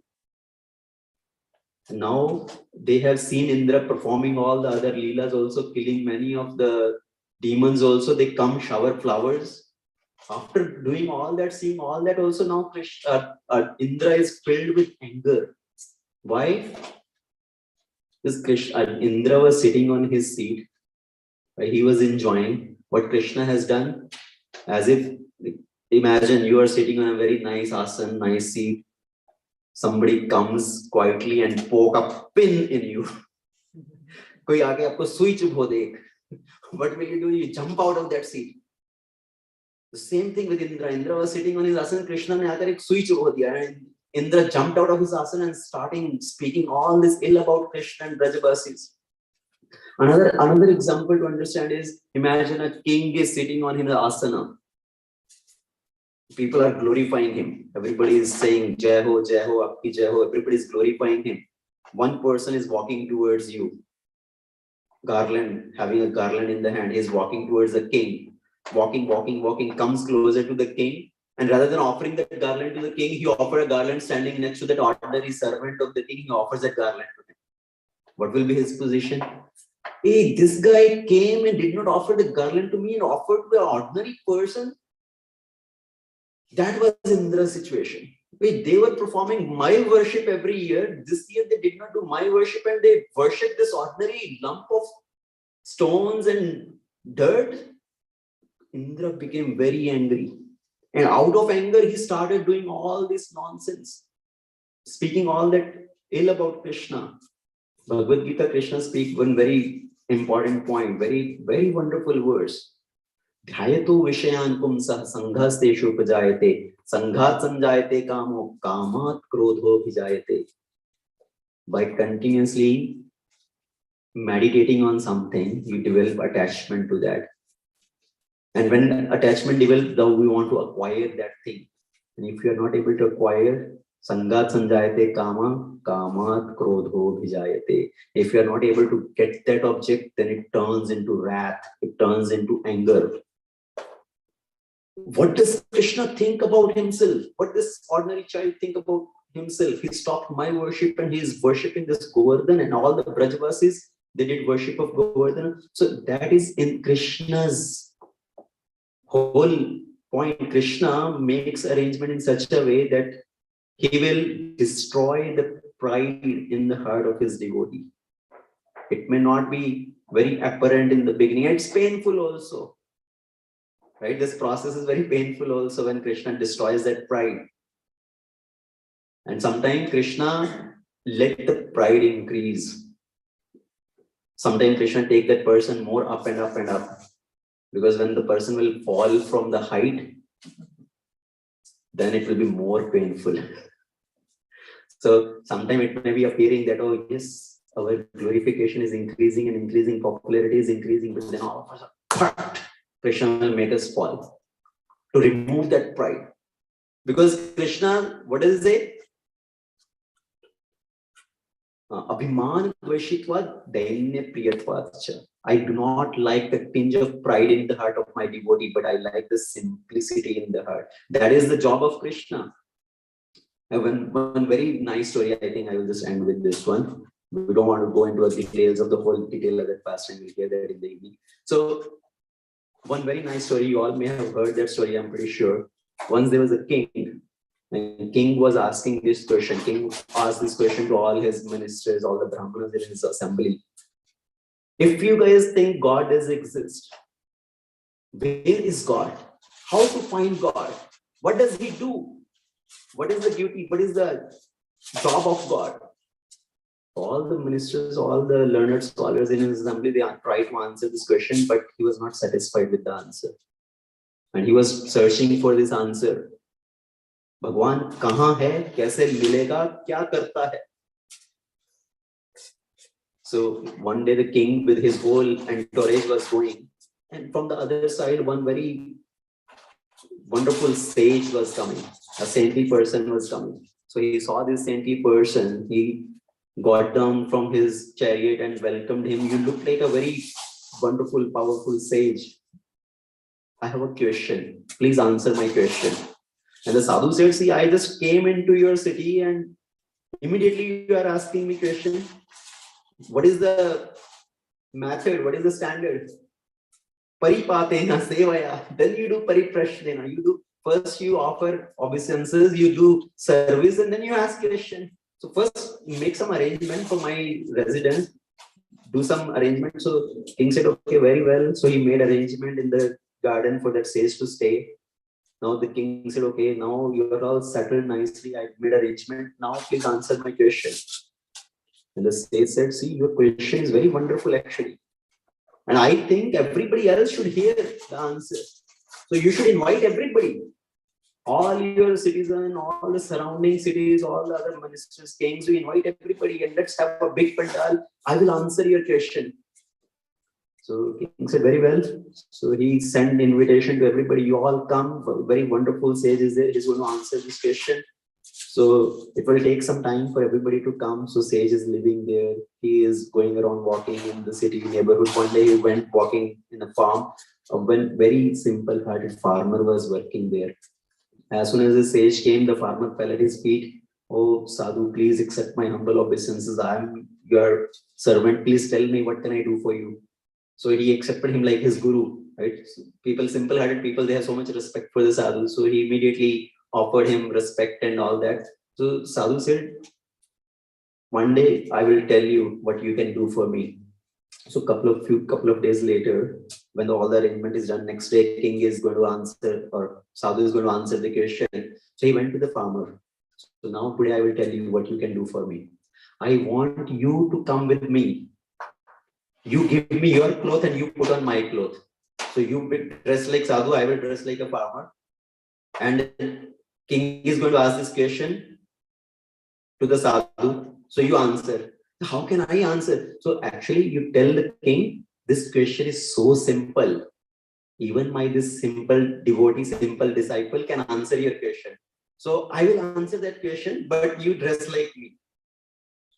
Now they have seen Indra performing all the other Leelas, also killing many of the demons also. They come shower flowers. After doing all that, seeing all that also, now Indra is filled with anger. Why? Because Indra was sitting on his seat. Right? He was enjoying what Krishna has done. As if, imagine you are sitting on a very nice asan, nice seat. Somebody comes quietly and poke a pin in you. Koi aage aapko sui chubho de. What will you do? You jump out of that seat. The same thing with Indra. Indra was sitting on his asana. Krishna ne aakar ek sui chubho diya. And Indra jumped out of his asana and starting speaking all this ill about Krishna and Brajavasis. Another example to understand is, imagine a king is sitting on his asana. People are glorifying him. Everybody is saying, Jai Ho, Aapki Jai Ho. Everybody is glorifying him. One person is walking towards you. Garland, having a garland in the hand, he is walking towards the king. Walking, comes closer to the king. And rather than offering that garland to the king, he offers a garland standing next to that ordinary servant of the king. He offers that garland to him. What will be his position? Hey, this guy came and did not offer the garland to me and offered to an ordinary person. That was Indra's situation. Wait, they were performing my worship every year. This year they did not do my worship and they worshipped this ordinary lump of stones and dirt. Indra became very angry. And out of anger, he started doing all this nonsense, speaking all that ill about Krishna. Bhagavad Gita, Krishna speaks one very important point, very, very wonderful verse. ध्यायतो विषयान् पुंसः संघास्तेषु उपजायते संघात् संजायते कामो कामात् क्रोधो भिजायते. By continuously meditating on something, you develop attachment to that. And when attachment develops, now we want to acquire that thing. And if you are not able to acquire, sangat sanjayate kama, kamat krodho bhijayate. If you are not able to get that object, then it turns into wrath, it turns into anger. What does Krishna think about himself? What does ordinary child think about himself? He stopped my worship and he is worshipping this Govardan, and all the Brajavasis, they did worship of Govardan. So that is in Krishna's whole point. Krishna makes arrangement in such a way that he will destroy the pride in the heart of his devotee. It may not be very apparent in the beginning. It's painful also. Right? This process is very painful also when Krishna destroys that pride. And sometimes Krishna let the pride increase. Sometimes Krishna take that person more up and up and up. Because when the person will fall from the height, then it will be more painful. So sometimes it may be appearing that, oh yes, our glorification is increasing and increasing, popularity is increasing, but then all of a sudden, Krishna will make us fall to remove that pride. Because Krishna, what does it say? Abhiman dveshitva dainya priyatvacha. I do not like the tinge of pride in the heart of my devotee, but I like the simplicity in the heart. That is the job of Krishna. I have one very nice story. I think I will just end with this one. We don't want to go into the details of the whole detail of that past, and we'll hear that in the evening. So, one very nice story. You all may have heard that story, I'm pretty sure. Once there was a king, and king was asking this question. King asked this question to all his ministers, all the brahmanas in his assembly. If you guys think God does exist, where is God? How to find God? What does he do? What is the duty? What is the job of God? All the ministers, all the learned scholars in his assembly, they tried to answer this question, but he was not satisfied with the answer. And he was searching for this answer. Bhagwan kahan hai? Kaise milega? Kya karta hai? So one day the king with his whole entourage was going, and from the other side, one very wonderful sage was coming. A saintly person was coming. So he saw this saintly person. He got down from his chariot and welcomed him. You look like a very wonderful, powerful sage. I have a question. Please answer my question. And the sadhu said, see, I just came into your city and immediately you are asking me question. What is the method? What is the standard? Paripatena sevaya. Then you do pariprashnena. You do first you offer obeisances, you do service, and then you ask question. So first make some arrangement for my residence. Do some arrangement. So king said, okay, very well. So he made arrangement in the garden for that sage to stay. Now the king said, okay, now you are all settled nicely. I made arrangement. Now please answer my question. And the sage said, see, your question is very wonderful actually. And I think everybody else should hear the answer. So you should invite everybody. All your citizens, all the surrounding cities, all the other ministers, kings, you invite everybody and let's have a big pandal. I will answer your question. So king said, very well. So he sent invitation to everybody. You all come. A very wonderful sage is there. He's going to answer this question. So it will take some time for everybody to come. So sage is living there. He is going around walking in the city neighborhood. One day he went walking in a farm. A very simple-hearted farmer was working there. As soon as the sage came, the farmer fell at his feet. Oh, sadhu, please accept my humble obeisances. I am your servant, please tell me what can I do for you. So he accepted him like his guru, right? So people, simple-hearted people, they have so much respect for the sadhu. So he immediately offered him respect and all that. So sadhu said, one day I will tell you what you can do for me. So couple of days later, when all the arrangement is done, next day king is going to answer, or sadhu is going to answer the question. So he went to the farmer. So now today I will tell you what you can do for me. I want you to come with me. You give me your cloth and you put on my cloth. So you dress like sadhu, I will dress like a farmer. And king is going to ask this question to the sadhu. So you answer. How can I answer? So actually you tell the king, this question is so simple. Even this simple devotee, simple disciple can answer your question. So I will answer that question, but you dress like me.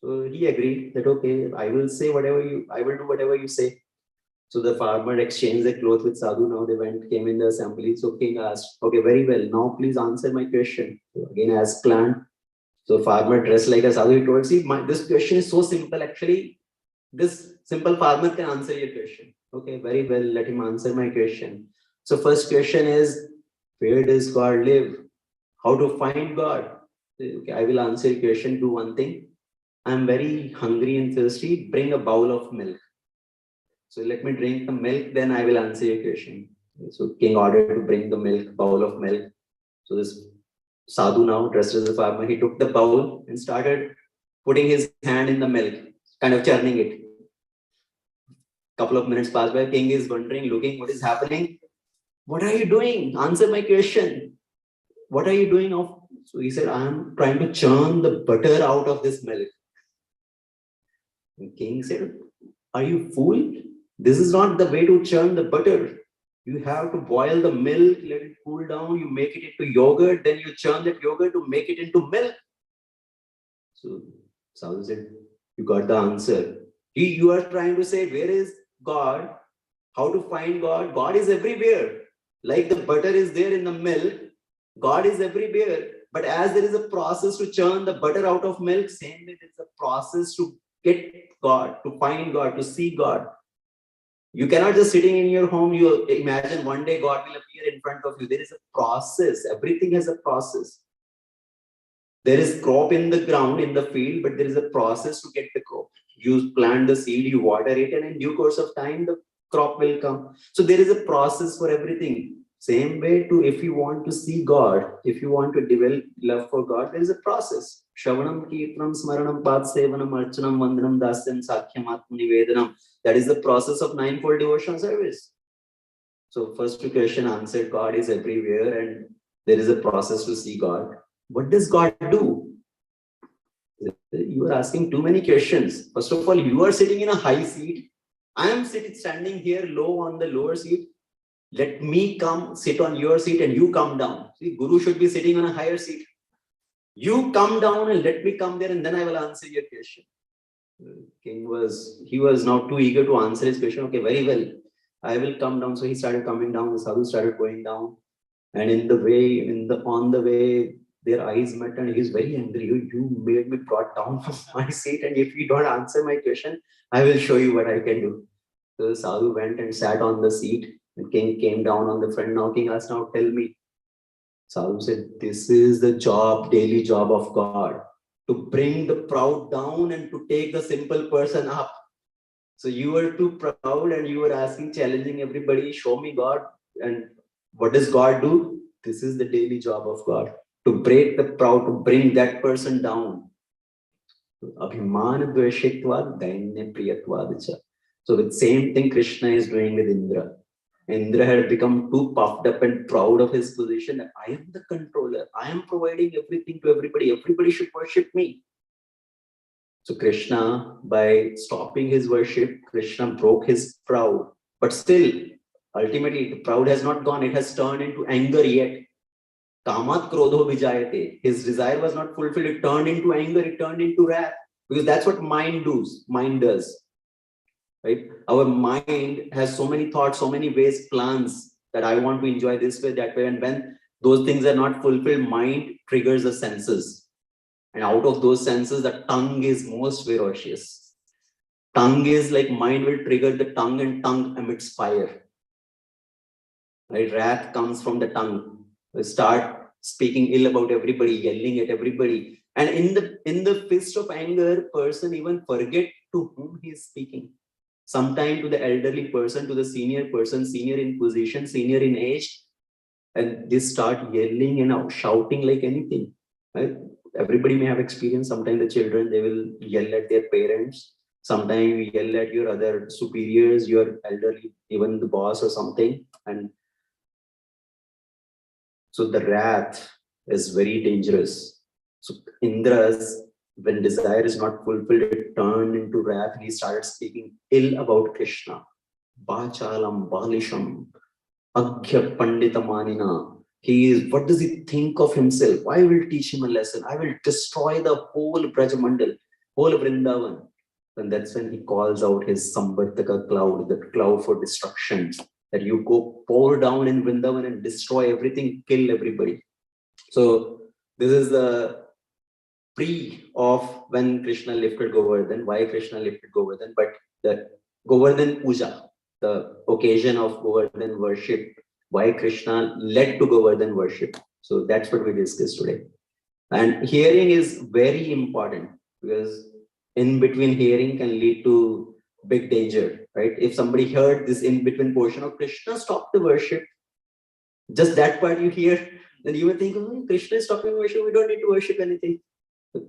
So he agreed that, okay, I will say I will do whatever you say. So the farmer exchanged the cloth with sadhu. Now they came in the assembly. So king asked, okay, very well. Now please answer my question. So again, as planned. So farmer dressed like a sadhu. He told, see, this question is so simple. Actually, this simple farmer can answer your question. Okay, very well. Let him answer my question. So first question is, where does God live? How to find God? Okay, I will answer your question. Do one thing. I'm very hungry and thirsty. Bring a bowl of milk. So let me drink the milk, then I will answer your question. So king ordered to bring the milk, bowl of milk. So this sadhu, now dressed as a farmer, he took the bowl and started putting his hand in the milk, kind of churning it. Couple of minutes passed by, king is wondering, looking, what is happening? What are you doing? Answer my question. What are you doing? So he said, I am trying to churn the butter out of this milk. The king said, are you fool? This is not the way to churn the butter. You have to boil the milk, let it cool down, you make it into yogurt, then you churn that yogurt to make it into milk. So sadhu said, you got the answer. You are trying to say, where is God? How to find God? God is everywhere. Like the butter is there in the milk, God is everywhere. But as there is a process to churn the butter out of milk, same way there is a process to get God, to find God, to see God. You cannot just sitting in your home, you imagine one day God will appear in front of you. There is a process. Everything has a process. There is crop in the ground, in the field, but there is a process to get the crop. You plant the seed, you water it, and in due course of time, the crop will come. So there is a process for everything. Same way too, if you want to see God, if you want to develop love for God, there is a process. Shravanam, Kirtanam, Smaranam, Padsevanam, Archanam, Vandanam, Dasyam, Sakhyam, Atmanivedanam. That is the process of ninefold devotional service. So first question answered, God is everywhere and there is a process to see God. What does God do? You are asking too many questions. First of all, you are sitting in a high seat. I am standing here low on the lower seat. Let me come sit on your seat and you come down. See, Guru should be sitting on a higher seat. You come down and let me come there and then I will answer your question. King was now too eager to answer his question. Okay, very well. I will come down. So he started coming down. The sadhu started going down. And on the way, their eyes met and he's very angry. You made me brought down from my seat. And if you don't answer my question, I will show you what I can do. So the sadhu went and sat on the seat. The king came down on the front. Now king asked, now tell me. Sadhu said, this is the daily job of God. To bring the proud down and to take the simple person up. So you were too proud and you were asking, challenging everybody, show me God. And what does God do? This is the daily job of God. To break the proud, to bring that person down. Abhiman dveshitvad dainya priyatvad. So the same thing Krishna is doing with Indra. Indra had become too puffed up and proud of his position. I am the controller. I am providing everything to everybody. Everybody should worship me. So Krishna, by stopping his worship, Krishna broke his proud. But still, ultimately, the proud has not gone. It has turned into anger yet. Kamat krodho vijayate. His desire was not fulfilled. It turned into anger. It turned into wrath. Because that's what mind does. Right? Our mind has so many thoughts, so many ways, plans that I want to enjoy this way, that way. And when those things are not fulfilled, mind triggers the senses. And out of those senses, the tongue is most ferocious. tongue is like mind will trigger the tongue and tongue emits fire. Right? Wrath comes from the tongue. We start speaking ill about everybody, yelling at everybody. And in the fist of anger, person even forget to whom he is speaking. Sometimes to the elderly person, to the senior person, senior in position, senior in age, and they start yelling and shouting like anything. Right? Everybody may have experienced. Sometimes the children, they will yell at their parents. Sometimes you yell at your other superiors, your elderly, even the boss or something. And so the wrath is very dangerous. So Indra's, when desire is not fulfilled, it turned into wrath and he started speaking ill about Krishna. Bachalam, Balisham, Aghya Pandita Manina. He is, what does he think of himself? I will teach him a lesson. I will destroy the whole Brajamandal, whole Vrindavan. And that's when he calls out his Samvartaka cloud, the cloud for destruction. That you go pour down in Vrindavan and destroy everything, kill everybody. So this is the pre of when Krishna lifted Govardhan, why Krishna lifted Govardhan, but the Govardhan Puja, the occasion of Govardhan worship, why Krishna led to Govardhan worship. So that's what we discussed today. And hearing is very important because in between hearing can lead to big danger, right? If somebody heard this in between portion of Krishna, stop the worship. Just that part you hear, then you will think, oh, Krishna is talking worship, we don't need to worship anything.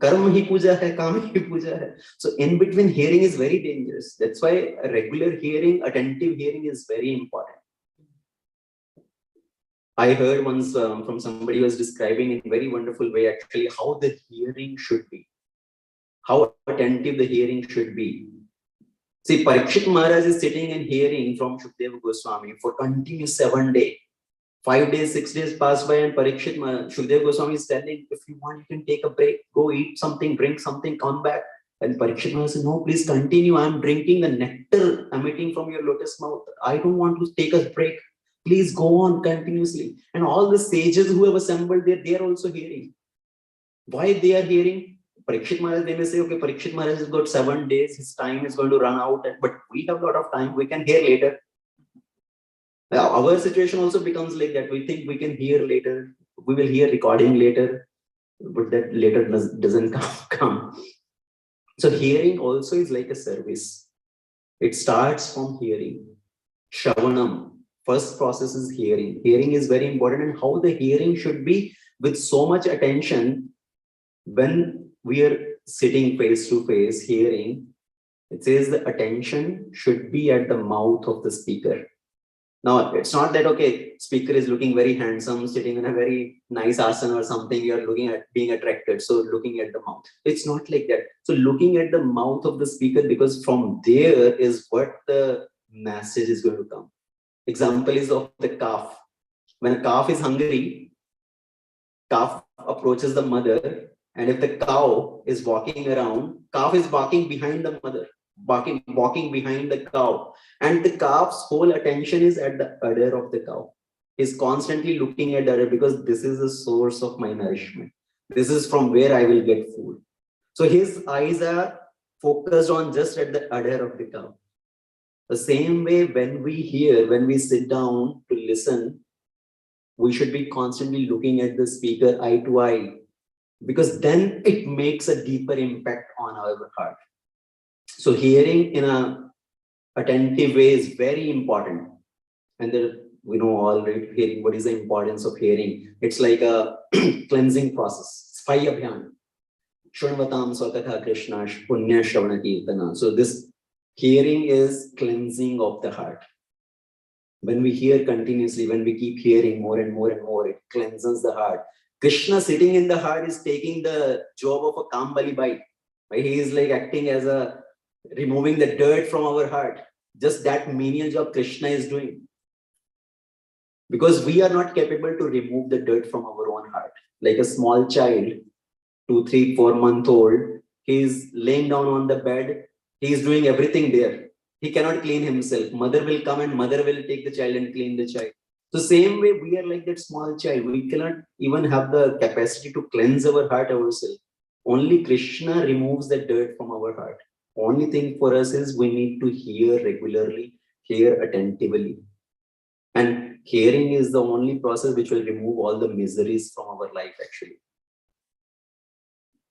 Karma hi puja hai, kama hi puja hai. So in between hearing is very dangerous. That's why a regular hearing, attentive hearing is very important. I heard once from somebody who was describing in a very wonderful way actually how the hearing should be, how attentive the hearing should be. See, Parikshit Maharaj is sitting and hearing from Shukadeva Goswami for continuous 7 days. 5 days, 6 days pass by and Parikshit Maharaj, Shukadeva Goswami is telling, if you want, you can take a break, go eat something, drink something, come back. And Parikshit Maharaj says, no, please continue. I'm drinking the nectar emitting from your lotus mouth. I don't want to take a break. Please go on continuously. And all the sages who have assembled there, they are also hearing. Why they are hearing? Parikshit Maharaj, they may say, okay, Parikshit Maharaj has got 7 days, his time is going to run out, but we have a lot of time, we can hear later. Our situation also becomes like that. We think we can hear later, we will hear recording later, but that later doesn't come. So hearing also is like a service. It starts from hearing. Shravanam, first process is hearing. Hearing is very important, and how the hearing should be with so much attention. When we are sitting face to face hearing, it says the attention should be at the mouth of the speaker. Now, it's not that, okay, speaker is looking very handsome, sitting in a very nice asana or something, you're looking at being attracted, so looking at the mouth. It's not like that. So looking at the mouth of the speaker, because from there is what the message is going to come. Example is of the calf. When a calf is hungry, calf approaches the mother, and if the cow is walking around, calf is walking behind the mother, walking behind the cow, and the calf's whole attention is at the udder of the cow. He's constantly looking at the udder because this is the source of my nourishment. This is from where I will get food. So his eyes are focused on just at the udder of the cow. The same way when we hear, when we sit down to listen, we should be constantly looking at the speaker eye to eye, because then it makes a deeper impact on our heart. So hearing in a attentive way is very important. And there, we know already hearing, what is the importance of hearing. It's like a cleansing process. Sphai abhiyan. Shunvatam swakatha Krishna punya shravana kirtana. So this hearing is cleansing of the heart. When we hear continuously, when we keep hearing more and more and more, it cleanses the heart. Krishna sitting in the heart is taking the job of a Kambali Bai. Right? He is like acting as a removing the dirt from our heart. Just that menial job Krishna is doing. Because we are not capable to remove the dirt from our own heart. Like a small child, 2, 3, 4 month old, he is laying down on the bed. He is doing everything there. He cannot clean himself. Mother will come and mother will take the child and clean the child. So same way, we are like that small child. We cannot even have the capacity to cleanse our heart ourselves. Only Krishna removes the dirt from our heart. only thing for us is we need to hear regularly, hear attentively. And hearing is the only process which will remove all the miseries from our life actually.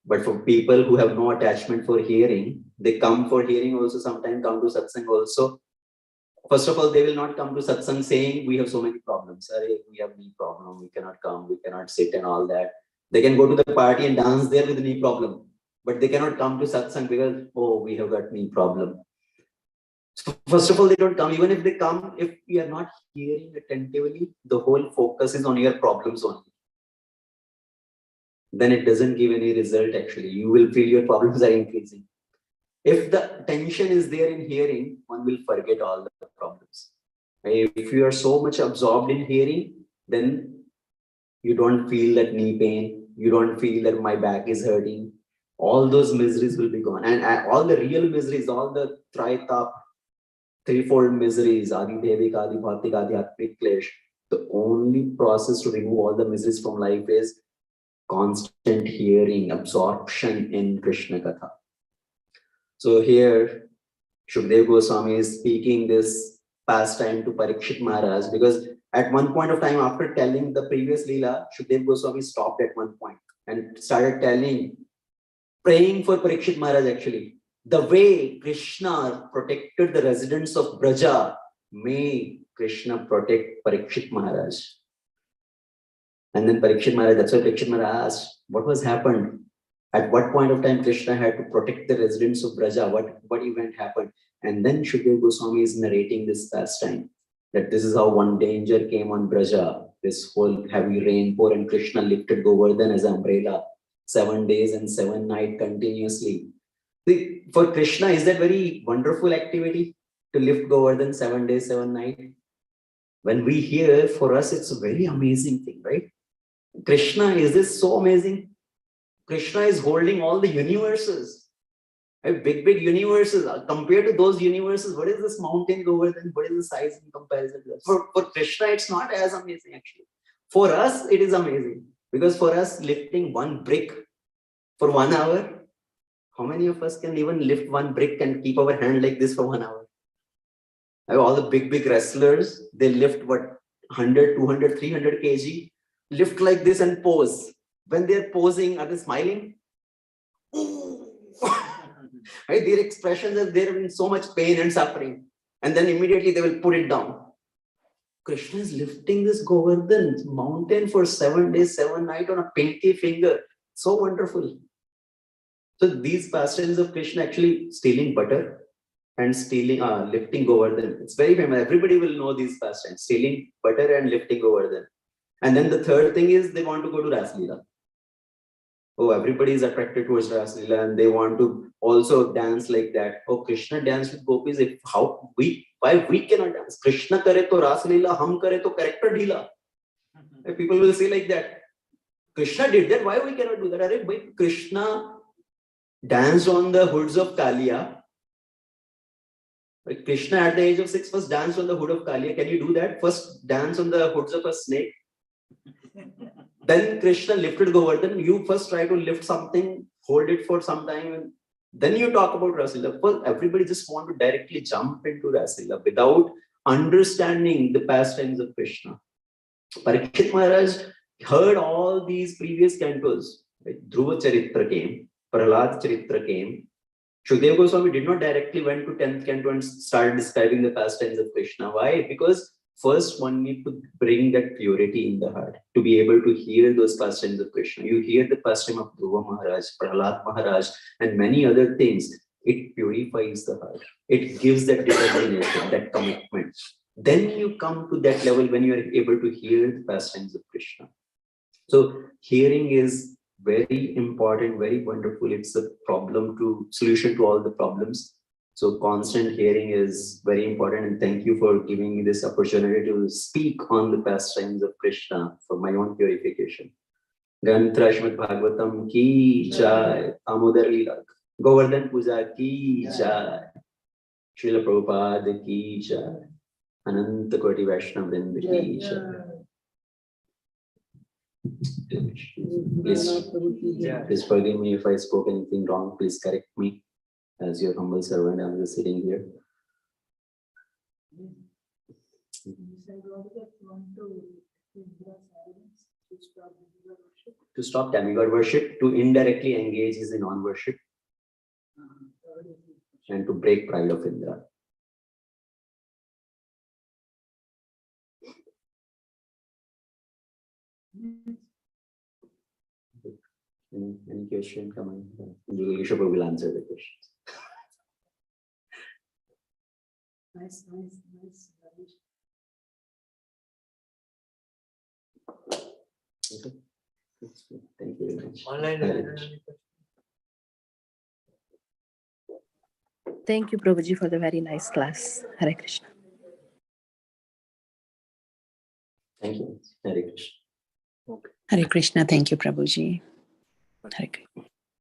But for people who have no attachment for hearing, they come for hearing also, sometimes come to satsang also. First of all, they will not come to satsang saying, we have so many problems. We have knee problem, we cannot come, we cannot sit and all that. They can go to the party and dance there with knee problem. But they cannot come to satsang because, oh, we have got knee problem. So first of all, they don't come. Even if they come, if we are not hearing attentively, the whole focus is on your problems only. Then it doesn't give any result actually. You will feel your problems are increasing. If the tension is there in hearing, one will forget all the problems. If you are so much absorbed in hearing, then you don't feel that knee pain, you don't feel that my back is hurting. All those miseries will be gone. And all the real miseries, all the traitap, threefold miseries, adi devik, adi bhautik, adi atmik klesh, the only process to remove all the miseries from life is constant hearing, absorption in Krishna Katha. So here, Shukdev Goswami is speaking this pastime to Parikshit Maharaj, because at one point of time, after telling the previous Leela, Shukdev Goswami stopped at one point and started praying for Parikshit Maharaj actually. The way Krishna protected the residents of Braja, may Krishna protect Parikshit Maharaj. And then Parikshit Maharaj, that's why Parikshit Maharaj asked, what was happened? At what point of time Krishna had to protect the residents of Braja? What event happened? And then Shukdev Goswami is narrating this pastime, that this is how one danger came on Braja, this whole heavy rainpour, and Krishna lifted Govardan as an umbrella 7 days and 7 nights continuously. For Krishna, is that very wonderful activity to lift Govardan 7 days, 7 nights? When we hear, for us, it's a very amazing thing, right? Krishna, is this so amazing? Krishna is holding all the universes, right? Big universes. Compared to those universes, what is this mountain Govardhan? What is the size in comparison to that? For Krishna, it's not as amazing actually. For us, it is amazing. Because for us, lifting one brick for 1 hour, how many of us can even lift one brick and keep our hand like this for 1 hour? All the big wrestlers, they lift what, 100, 200, 300 kg, lift like this and pose. When they're posing, are they smiling? Right? Their expressions are they're in so much pain and suffering. And then immediately they will put it down. Krishna is lifting this Govardhan mountain for 7 days, 7 nights on a pinky finger. So wonderful. So these pastimes of Krishna, actually stealing butter and lifting Govardhan. It's very famous. Everybody will know these pastimes, stealing butter and lifting Govardhan. And then the third thing is they want to go to Ras Leela. Oh, everybody is attracted towards Ras Leela and they want to also dance like that. Oh, Krishna danced with gopis. Why we cannot dance? Krishna kare to Ras Leela, hum kare to character dhila. People will say like that. Krishna did that. Why we cannot do that? Krishna danced on the hoods of Kaliya. Krishna at the age of 6 first danced on the hood of Kaliya. Can you do that? First dance on the hoods of a snake. Then Krishna lifted Govardhan. You first try to lift something, hold it for some time, and then you talk about Ras Leela. First, everybody just want to directly jump into Ras Leela without understanding the pastimes of Krishna. Parikshit Maharaj heard all these previous cantos. Dhruva Charitra came, Prahlad Charitra came. Shukdev Goswami did not directly went to 10th canto and started describing the pastimes of Krishna. Why? Because first one need to bring that purity in the heart to be able to hear those pastimes of Krishna. You hear the pastime of Dhruva Maharaj, Prahlad Maharaj, and many other things. It purifies the heart. It gives that determination, that commitment. Then you come to that level when you are able to hear the pastimes of Krishna. So hearing is very important, very wonderful. It's a solution to all the problems. So constant hearing is very important. And thank you for giving me this opportunity to speak on the pastimes of Krishna for my own purification. Grantra Srimad Bhagavatam ki jai, Amodar Leela, Govardhan Puja ki jai, Srila Prabhupada ki jai, Ananta Koti Vaishnava Vrinda ki jai. Please forgive me if I spoke anything wrong. Please correct me. As your humble servant, I'm just sitting here. To stop demigod worship, to indirectly engage in non-worship, and to break pride of Indra. Any question coming? Yeshua will answer the questions. Nice. Okay. Thank you very much. Thank you, Prabhuji, for the very nice class. Hare Krishna. Thank you. Hare Krishna. Hare Krishna. Thank you, Prabhuji. Hare Krishna.